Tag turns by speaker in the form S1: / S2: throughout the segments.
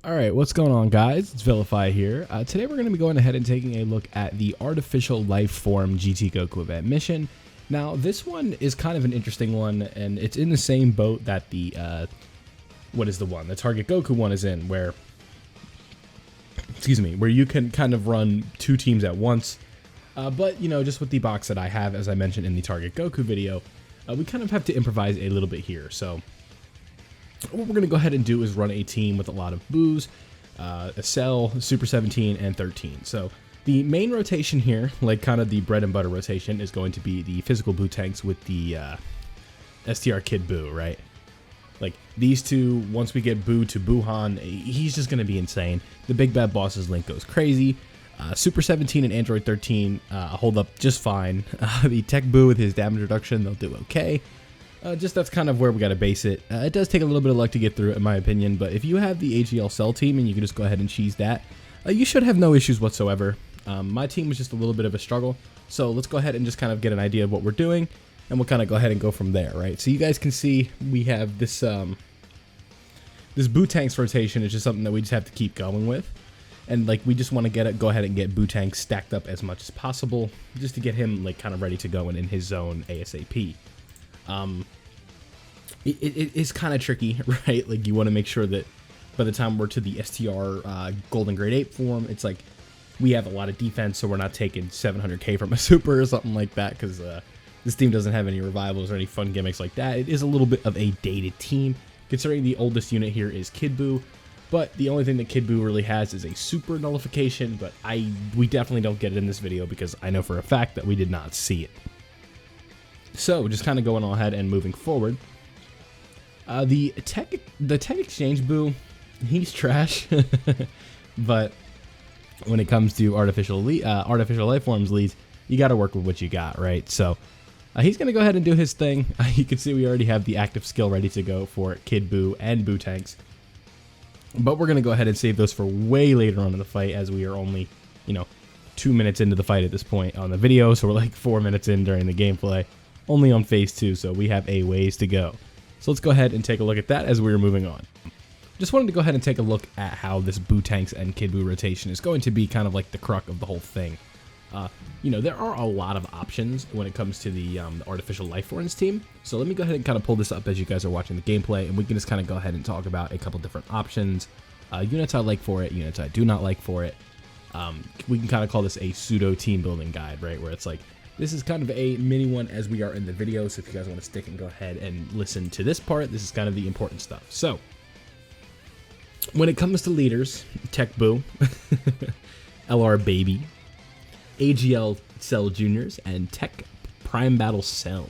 S1: Alright, what's going on, guys? It's Vilify here. Today we're going to be going ahead and taking a look at the Artificial Life Form GT GOKU event mission. Now, this one is kind of an interesting one, and it's in the same boat that the, the Target GOKU one is in, where you can kind of run two teams at once. But, just with the box that I have, as I mentioned in the Target GOKU video, we kind of have to improvise a little bit here, so what we're going to go ahead and do is run a team with a lot of boos, a Cell, Super 17, and 13. So the main rotation here, like kind of the bread and butter rotation, is going to be the physical boo tanks with the STR Kid Boo, right? Like these two, once we get Boo to Buhan, he's just going to be insane. The Big Bad Boss's Link goes crazy. Super 17 and Android 13 hold up just fine. The Tech Boo with his damage reduction, they'll do okay. That's kind of where we got to base it. It does take a little bit of luck to get through it, in my opinion, but if you have the AGL Cell team and you can just go ahead and cheese that, you should have no issues whatsoever. My team was just a little bit of a struggle, so let's go ahead and just kind of get an idea of what we're doing, and we'll kind of go ahead and go from there, right? So you guys can see we have this this Boo Tanks rotation is just something that we just have to keep going with, and like we just want to go ahead and get Boo Tanks stacked up as much as possible, just to get him like kind of ready to go and in his zone ASAP. It is kind of tricky, right? Like you want to make sure that by the time we're to the STR Golden Grade 8 form, it's like we have a lot of defense, so we're not taking 700k from a super or something like that, because this team doesn't have any revivals or any fun gimmicks like that. It is a little bit of a dated team, considering the oldest unit here is Kid Boo, but the only thing that Kid Boo really has is a super nullification, but we definitely don't get it in this video because I know for a fact that we did not see it. So, just kind of going on ahead and moving forward. The tech exchange Boo, he's trash. But when it comes to artificial life forms leads, you got to work with what you got, right? So, he's going to go ahead and do his thing. You can see we already have the active skill ready to go for Kid Boo and Boo Tanks. But we're going to go ahead and save those for way later on in the fight, as we are only, 2 minutes into the fight at this point on the video. So we're like 4 minutes in during the gameplay. Only on phase 2, so we have a ways to go. So let's go ahead and take a look at that as we're moving on. Just wanted to go ahead and take a look at how this Boo Tanks and Kid Boo rotation is going to be kind of like the crux of the whole thing. There are a lot of options when it comes to the Artificial Life Forms team. So let me go ahead and kind of pull this up as you guys are watching the gameplay, and we can just kind of go ahead and talk about a couple different options. Units I like for it, units I do not like for it. We can kind of call this a pseudo team building guide, right? Where it's like, this is kind of a mini one as we are in the video, so if you guys want to stick and go ahead and listen to this part, this is kind of the important stuff. So, when it comes to leaders, Tech Boo, LR Baby, AGL Cell Juniors, and Tech Prime Battle Cell.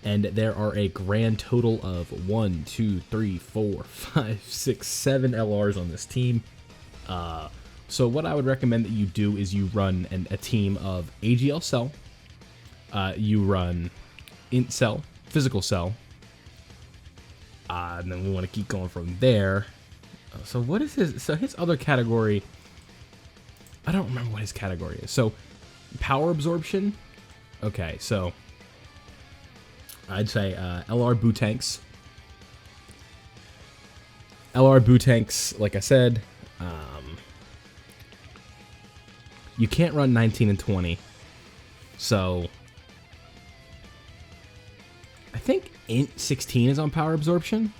S1: And there are a grand total of 1, 2, 3, 4, 5, 6, 7 LRs on this team. So what I would recommend that you do is you run a team of AGL Cell, you run Int Cell, Physical Cell, and then we want to keep going from there. So what is his other category? I don't remember what his category is. So Power Absorption. Okay, so I'd say LR Boo Tanks. LR Boo Tanks, like I said, you can't run 19 and 20. So I think Int 16 is on Power Absorption.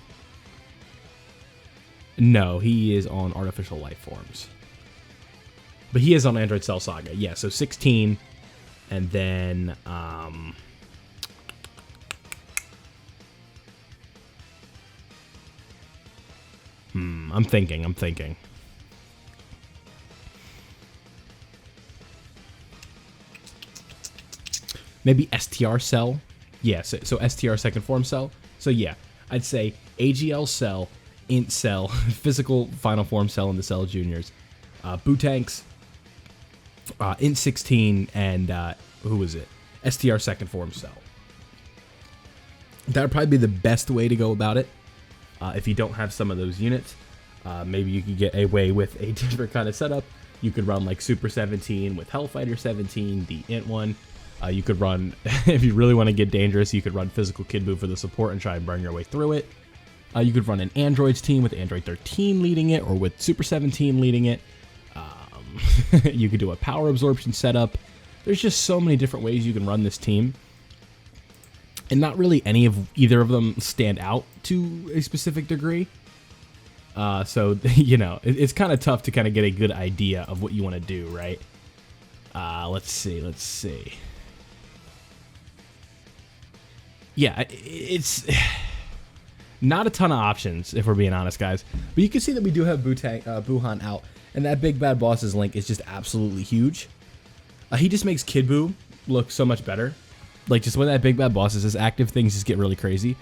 S1: No, he is on Artificial Life Forms. But he is on Android Cell Saga. Yeah, so 16. And then I'm thinking. Maybe STR Cell. Yeah, so STR Second Form Cell. So yeah, I'd say AGL Cell, Int Cell, Physical Final Form Cell in the Cell Juniors, Boo Tanks, Int 16, and who was it? STR Second Form Cell. That would probably be the best way to go about it. If you don't have some of those units, maybe you could get away with a different kind of setup. You could run like Super 17 with Hellfighter 17, the Int one. You could run, if you really want to get dangerous, you could run Physical Kid Boo for the support and try and burn your way through it. You could run an Androids team with Android 13 leading it, or with Super 17 leading it. You could do a power absorption setup. There's just so many different ways you can run this team. And not really any of either of them stand out to a specific degree. So, you know, it's kind of tough to kind of get a good idea of what you want to do, right? Let's see. Yeah, it's not a ton of options, if we're being honest, guys. But you can see that we do have Buhan out. And that Big Bad Boss's link is just absolutely huge. He just makes Kid Buu look so much better. Like, just when that Big Bad Boss is his active, things just get really crazy.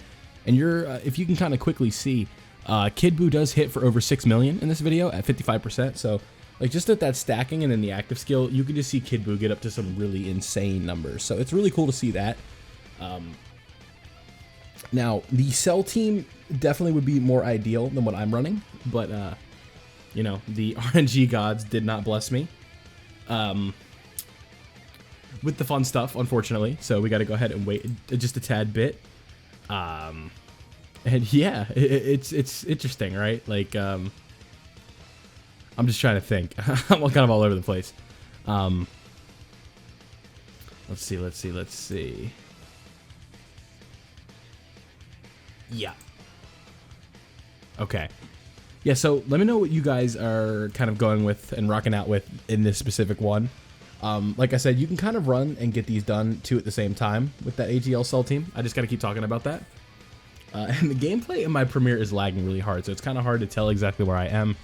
S1: And if you can kind of quickly see, Kid Buu does hit for over 6 million in this video at 55%. So, like, just at that stacking and then the active skill, you can just see Kid Buu get up to some really insane numbers. So it's really cool to see that. Now, the Cell team definitely would be more ideal than what I'm running. But, you know, the RNG gods did not bless me with the fun stuff, unfortunately. So we got to go ahead and wait just a tad bit. And yeah, it's interesting, right? Like, I'm just trying to think. I'm kind of all over the place. Let's see. Yeah. Okay. Yeah, so let me know what you guys are kind of going with and rocking out with in this specific one. Like I said, you can kind of run and get these done two at the same time with that AGL Cell team. I just got to keep talking about that. And the gameplay in my Premiere is lagging really hard, so it's kind of hard to tell exactly where I am.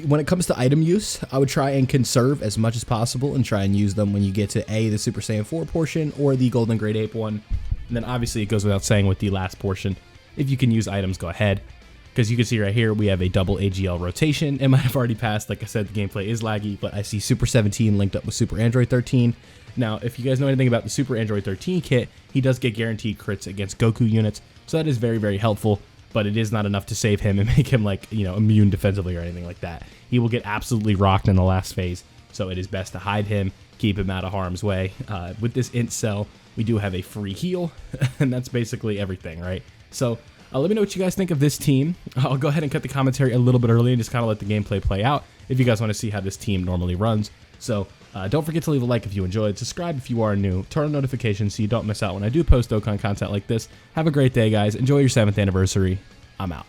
S1: When it comes to item use, I would try and conserve as much as possible and try and use them when you get to the Super Saiyan 4 portion or the Golden Great Ape one. And then obviously it goes without saying with the last portion, if you can use items, go ahead. Because you can see right here, we have a double AGL rotation. It might have already passed. Like I said, the gameplay is laggy, but I see Super 17 linked up with Super Android 13. Now, if you guys know anything about the Super Android 13 kit, he does get guaranteed crits against Goku units. So that is very, very helpful, but it is not enough to save him and make him, like, you know, immune defensively or anything like that. He will get absolutely rocked in the last phase. So it is best to hide him, keep him out of harm's way. With this int cell, we do have a free heal, and that's basically everything, right? So let me know what you guys think of this team. I'll go ahead and cut the commentary a little bit early and just kind of let the gameplay play out if you guys want to see how this team normally runs. So don't forget to leave a like if you enjoyed, subscribe if you are new, turn on notifications so you don't miss out when I do post Dokkan content like this. Have a great day, guys. Enjoy your 7th anniversary. I'm out.